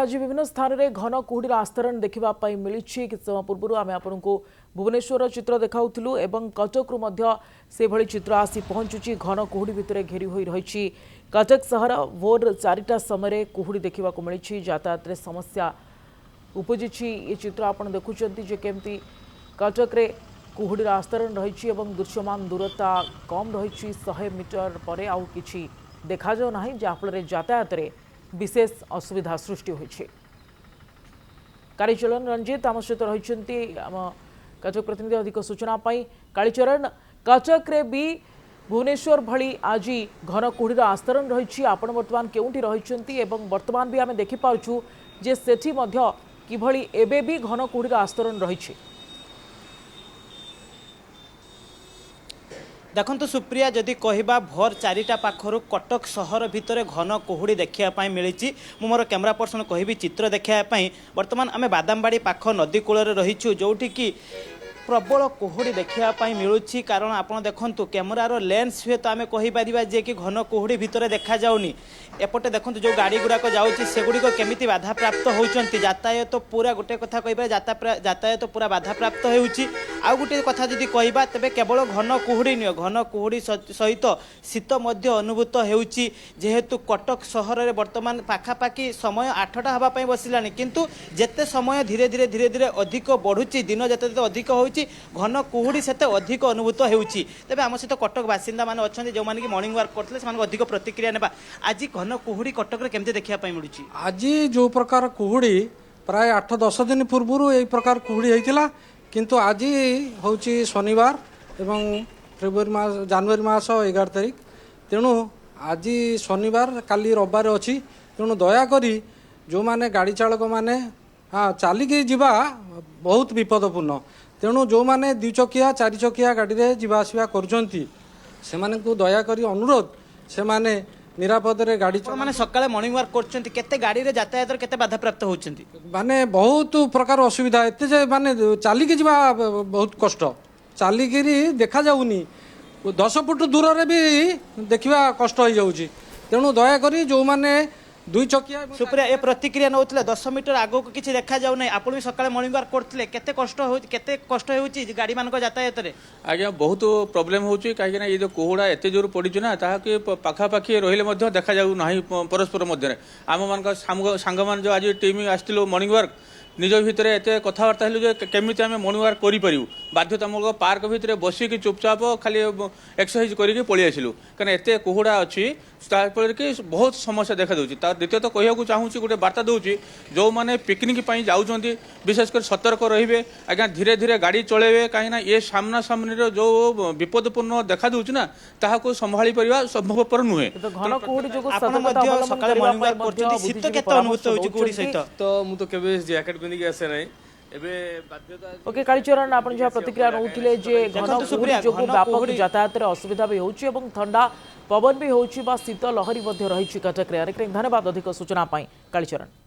आज विभिन्न स्थान में घन कुहुड़ीर आस्तरण देखा मिली कि समय पूर्व आम आपको भुवनेश्वर चित्र देखाऊलु एवं कटक्रु से भली चित्र आसी पहुंचुची घन कुहुड़ी भितर घेरी हो रही कटक सहर भोर 4टा समय कुहुड़ी देखा मिली यातायात समस्या उपजी ये चित्र आप देखुं केमती कटक रे कुहुड़ीर आस्तरण रही दृश्यमान दूरता कम रही 100 मीटर पर आउ कि देखा जाऊ ना जहाँफल यातायात विशेष असुविधा सृष्टि होइछि। कालीचरण रंजीत आम सहित रही आम कटक प्रतिनिधि अधिक सूचना कालीचरण कटक रे भी भुवनेश्वर भली आज घन कुहुड़ीर आस्तरण रही आपण बर्तमान केउंठी रहिछंती एवं बर्तमान भी आमे देखि पाउछु जे सेठी मध्य किभली एबे भी घन कुहुड़ीर आस्तरण रही। देखो सुप्रिया जदि कहवा भोर 4टा पाखर कटक सहर भितर घन कुहुड़ी देखापी मिली मोर कैमरा पर्सन कहि चित्र देखापी बर्तमान आम बादामबाड़ी पाख नदी कूल रहीचु जोटी कि प्रबल कुहुड़ी देखापी मिलूँ कारण आपड़ देखु कैमेरार लेंस हुए तो आम कहीपर जे कि घन कुहुड़ी भितर देखा जाऊनी एपटे देखो जो गाड़ी गुड़ाक जागुड़िक केमी बाधा प्राप्त होती यातायात पूरा गोटे कथा कह यातायात पूरा बाधा प्राप्त हो गोटे कथा जदि कहवा तेरे केवल घन कुहुड़ी नुह घन कुहुड़ी सहित शीत अनुभूत होेतु कटक सहर में बर्तमान पाखापाखि समय 8टा हाँपाई बसला किंतु जेते समय धीरे धीरे धीरे धीरे अधिक बढ़ुची दिन जिते अधिक हो घन कुहुड़ी से अधिक अनुभूत होती तेज आम सहित कटक बासिंदा मैंने अच्छा जो मैंने मॉर्निंग वाक करते हैं अधिक प्रतिक्रिया नेबा आज घन कुहुड़ी कटक रे केमती देखा मिलूँ आज जो प्रकार कुहुड़ी प्राय 8-10 दिन पूर्व यही प्रकार कुहुड़ी होता किंतु आज हूँ शनिवार एवं फेब्रुआरी जनवरी मास 11 तारिख तेणु आज शनिवार काली रविवार अच्छी तेणु दयाकोरी जो माने गाड़ी चालक माने हाँ चलिकी जीवा बहुत विपदपूर्ण तेणु जो माने 2 चकिया 4 चकिया गाड़ी रे जीवा आसिया करुछंती सेमाने को दयाकोरी अनुरोध से माने निरापद रे गाड़ी माने सकाळे मॉर्निंग वाक करछंती केते गाड़ी रे यातायात केते बाधा प्राप्त होछंती माने बहुत प्रकार असुविधा एते जे माने चलिकी जीवा बहुत कष्ट चलिकी देखा जाउनी 10 फुट दूर रे भी देखिबा कष्ट हो जाउची तेणु दया करी जो माने 2 चकिया सुप्रिया ए प्रतिक्रिया नौतले 10 मीटर आगो को किछि देखा जाउ नै आपण भी सकाळे मॉर्निंग वाक करथले केते कष्ट होउची गाड़ी मानको यातायात रे आज्ञा बहुत प्रॉब्लम होउची काहे ना ये जो कोहुड़ा एते जोर पडिछु ना ताहा के पाखा पाखी रहिले मध्ये देखा जाउ नाही परस्पर मध्ये आम मानक सांग मान जो आज टीम आस्तिलो मॉर्निंग वाक निज भितर एत कथबार्ता हेलु केमी आम मॉर्निंग वाक करूँ बाध्यतामूलक पार्क भितर बसिक चुपचाप खाली एक्सरसाइज करके पलि आसिलु कहीं एत कुहुड़ा अच्छी फल कि बहुत समस्या देखा दूसरी द्वितीयतः कहूँ चाहूँगी गोटे बार्ता दूसरी जो मैंने पिकनिक जाऊँच विशेषकर सतर्क रे आज्ञा धीरे धीरे गाड़ी चलेबे कहीं ये सामना सामने जो विपदपूर्ण देखा दूसरी ना ताकू संभाली परिवा संभवपर नुहे ओके कालीचरण आप प्रतिक्रिया नौले घन कुहुड़ी जो व्यापक यातायात असुविधा भी होची एवं ठंडा पवन भी होची बा शीत लहरी रही कटक रे धन्यवाद अधिक सूचना कालीचरण।